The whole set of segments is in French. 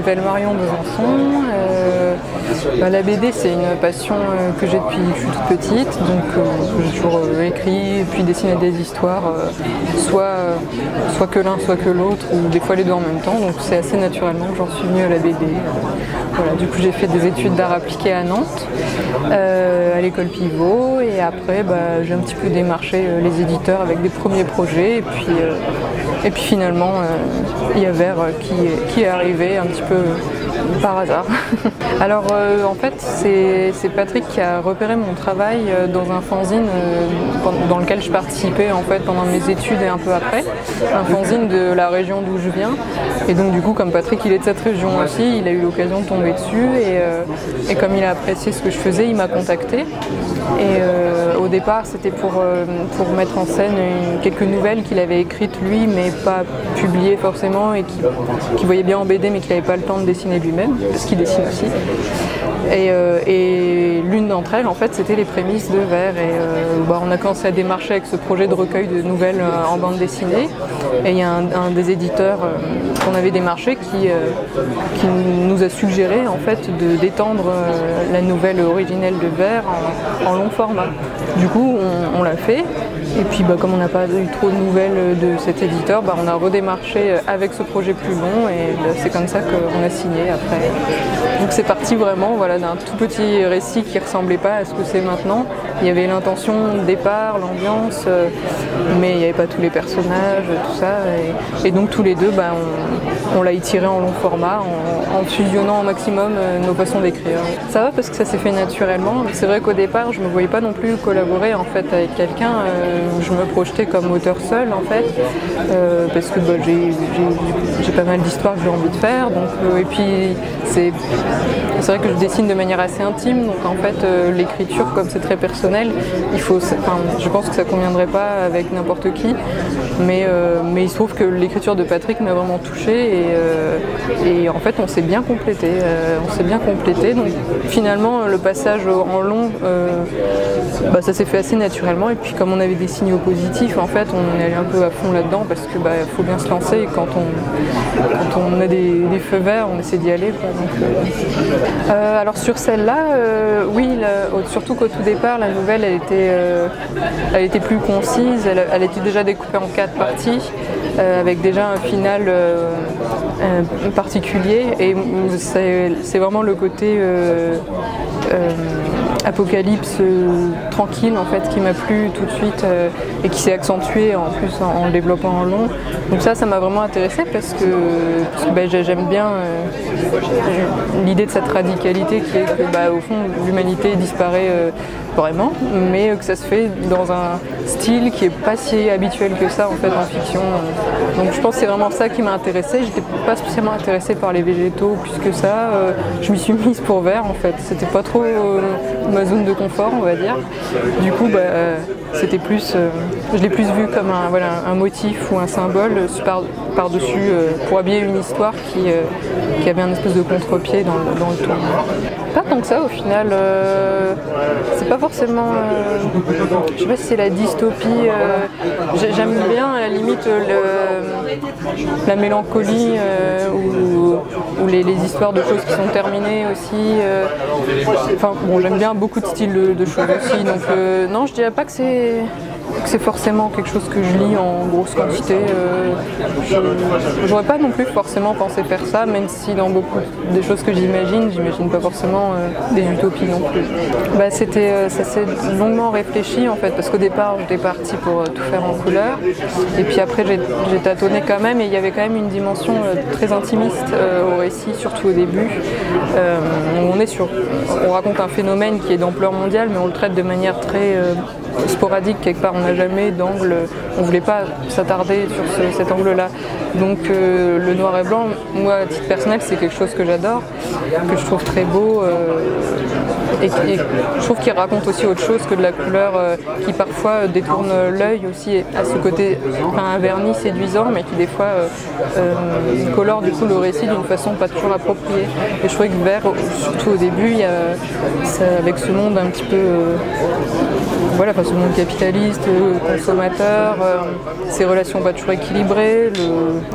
m'appelle Marion Besançon. La BD, c'est une passion que j'ai depuis que je suis toute petite, donc j'ai toujours écrit et puis dessiné des histoires, soit que l'un, soit que l'autre, ou des fois les deux en même temps, donc c'est assez naturellement que j'en suis venue à la BD. Voilà, du coup j'ai fait des études d'art appliqué à Nantes, à l'école Pivot, et après j'ai un petit peu démarché les éditeurs avec des premiers projets, et puis finalement il y a Vert qui est arrivé un petit peu par hasard. Alors en fait c'est Patrick qui a repéré mon travail dans un fanzine dans lequel je participais en fait pendant mes études et un peu après, un fanzine de la région d'où je viens, et donc du coup comme Patrick il est de cette région aussi, il a eu l'occasion de tomber dessus, et comme il a apprécié ce que je faisais, il m'a contacté, et au départ c'était pour mettre en scène quelques nouvelles qu'il avait écrites lui mais pas publiées forcément, et qu'il voyait bien en BD mais qu'il n'avait pas le temps de dessiner lui-même, parce qu'il dessine aussi. Et l'une d'entre elles, en fait, c'était les prémices de Vert. Et on a commencé à démarcher avec ce projet de recueil de nouvelles en bande dessinée. Et il y a un des éditeurs qu'on avait démarché qui nous a suggéré en fait d'étendre la nouvelle originelle de Vert en long format. Du coup, on l'a fait. Et puis comme on n'a pas eu trop de nouvelles de cet éditeur, on a redémarché avec ce projet plus long, et c'est comme ça qu'on a signé après. Donc c'est parti vraiment d'un tout petit récit qui ne ressemblait pas à ce que c'est maintenant. Il y avait l'intention de départ, l'ambiance, mais il n'y avait pas tous les personnages, tout ça. Et donc tous les deux, on l'a étiré en long format, en fusionnant au maximum nos façons d'écrire. Ça va parce que ça s'est fait naturellement. C'est vrai qu'au départ, je ne me voyais pas non plus collaborer en fait avec quelqu'un. Je me projetais comme auteur seul en fait, parce que j'ai pas mal d'histoires que j'ai envie de faire. Donc, et puis c'est vrai que je dessine de manière assez intime, donc en fait l'écriture, comme c'est très personnel, je pense que ça conviendrait pas avec n'importe qui, mais il se trouve que l'écriture de Patrick m'a vraiment touchée, et en fait on s'est bien complété, donc finalement le passage en long, ça s'est fait assez naturellement, et puis comme on avait des signaux positifs, en fait on est allé un peu à fond là-dedans, parce que faut bien se lancer, et quand on a des feux verts, on essaie d'y aller, quoi. Donc, alors sur celle-là, oui, surtout qu'au tout départ, la nouvelle elle était plus concise, elle était déjà découpée en 4 parties, avec déjà un final particulier, et c'est vraiment le côté apocalypse tranquille en fait qui m'a plu tout de suite, et qui s'est accentué en plus en le développant en long. Donc ça m'a vraiment intéressée, parce que j'aime bien l'idée de cette radicalité qui est que au fond l'humanité disparaît vraiment, mais que ça se fait dans un style qui est pas si habituel que ça en fait en fiction. Donc je pense que c'est vraiment ça qui m'a intéressée. J'étais pas spécialement intéressée par les végétaux plus que ça. Je m'y suis mise pour Vert en fait. C'était pas trop ma zone de confort, on va dire. Du coup c'était plus, je l'ai plus vu comme un motif ou un symbole par-dessus pour habiller une histoire qui avait un espèce de contre-pied dans le ton. Pas tant que ça au final, c'est pas forcément, je sais pas si c'est la dystopie, j'aime bien à la limite la mélancolie ou les histoires de choses qui sont terminées aussi. J'aime bien beaucoup de styles de choses aussi, donc non, je dirais pas que c'est forcément quelque chose que je lis en grosse quantité. J'aurais pas non plus forcément pensé faire ça, même si dans beaucoup des choses que j'imagine pas forcément des utopies non plus. Ça s'est longuement réfléchi en fait, parce qu'au départ j'étais partie pour tout faire en couleur, et puis après j'ai tâtonné quand même, et il y avait quand même une dimension très intimiste au récit, surtout au début. On raconte un phénomène qui est d'ampleur mondiale, mais on le traite de manière très sporadique, quelque part on n'a jamais d'angle, on ne voulait pas s'attarder sur cet angle-là. Donc le noir et blanc, moi à titre personnel, c'est quelque chose que j'adore, que je trouve très beau, et je trouve qu'il raconte aussi autre chose que de la couleur qui parfois détourne l'œil aussi, à ce côté un vernis séduisant, mais qui des fois colore du coup le récit d'une façon pas toujours appropriée. Et je trouvais que Vert, surtout au début, avec ce monde un petit peu voilà, ce monde capitaliste, consommateur, ses relations pas toujours équilibrées,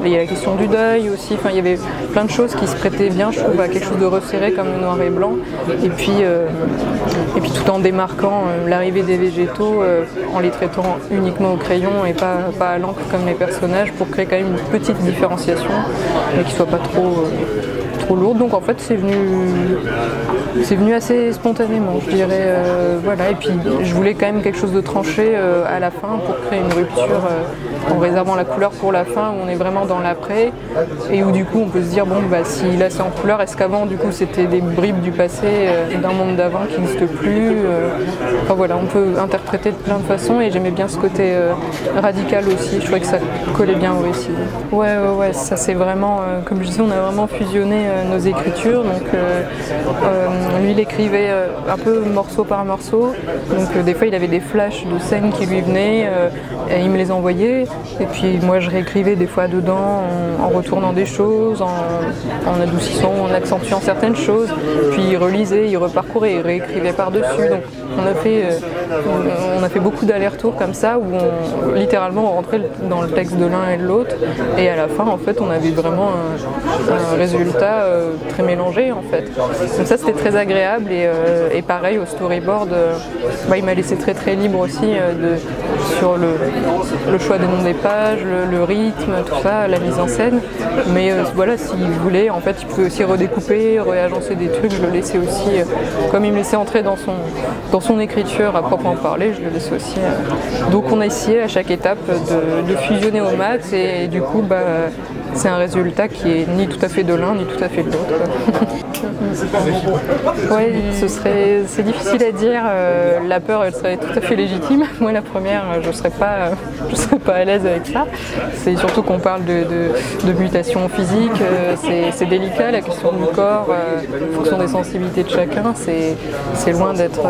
il y a la question du deuil aussi, il y avait plein de choses qui se prêtaient bien, je trouve, à quelque chose de resserré comme le noir et blanc, et puis tout en démarquant l'arrivée des végétaux en les traitant uniquement au crayon et pas à l'encre comme les personnages, pour créer quand même une petite différenciation, mais qui soit pas trop lourde. Donc en fait c'est venu assez spontanément, je dirais, voilà. Et puis je voulais quand même quelque chose de tranché à la fin pour créer une rupture en réservant la couleur pour la fin, où on est vraiment dans l'après et où du coup on peut se dire bon bah si là c'est en couleur, est-ce qu'avant du coup c'était des bribes du passé, d'un monde d'avant qui n'existe plus, enfin voilà, on peut interpréter de plein de façons et j'aimais bien ce côté radical aussi, je trouvais que ça collait bien au récit. Ouais, ça c'est vraiment, comme je disais, on a vraiment fusionné nos écritures, donc lui il écrivait un peu morceau par morceau, donc des fois il avait des flashs de scènes qui lui venaient et il me les envoyait, et puis moi je réécrivais des fois dedans en retournant des choses, en adoucissant, en accentuant certaines choses, puis il relisait, il reparcourait, il réécrivait par-dessus, donc on a fait beaucoup d'allers-retours comme ça, où littéralement on rentrait dans le texte de l'un et de l'autre, et à la fin en fait on avait vraiment un résultat très mélangé en fait. Donc ça c'était très agréable, et pareil au storyboard, il m'a laissé très libre aussi sur le choix des noms des pages, le rythme, tout ça, la mise en scène, mais voilà, s'il voulait en fait il pouvait aussi redécouper, réagencer des trucs, je le laissais aussi, comme il me laissait entrer dans son écriture à proprement parler, je le laissais aussi. Donc on a essayé à chaque étape de fusionner au max, et du coup c'est un résultat qui est ni tout à fait de l'un ni tout à fait de l'autre. Ouais, c'est difficile à dire. La peur, elle serait tout à fait légitime. Moi, la première, je serais pas à l'aise avec ça. C'est surtout qu'on parle de mutations physiques. C'est délicat, la question du corps, en fonction des sensibilités de chacun. C'est loin d'être.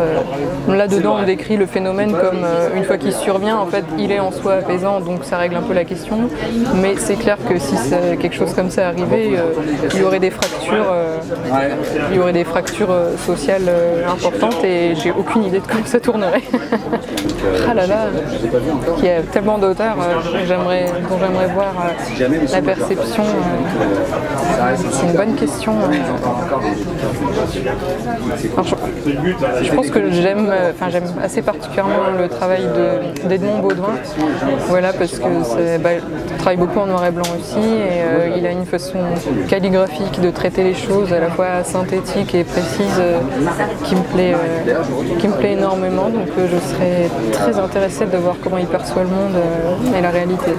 Là-dedans, on décrit le phénomène comme une fois qu'il survient, en fait, il est en soi apaisant, donc ça règle un peu la question. Mais c'est clair que si quelque chose comme ça arrivait, il y aurait des fractures sociales importantes, et j'ai aucune idée de comment ça tournerait. Ah là là, il y a tellement d'auteurs dont j'aimerais voir la perception. C'est une bonne question. Alors, je pense que j'aime assez particulièrement le travail d'Edmond Baudouin, voilà, parce que il travaille beaucoup en noir et blanc aussi, et il a une façon calligraphique de traiter les choses à la fois synthétique et précise qui me plaît énormément, donc je serais très intéressée de voir comment il perçoit le monde et la réalité.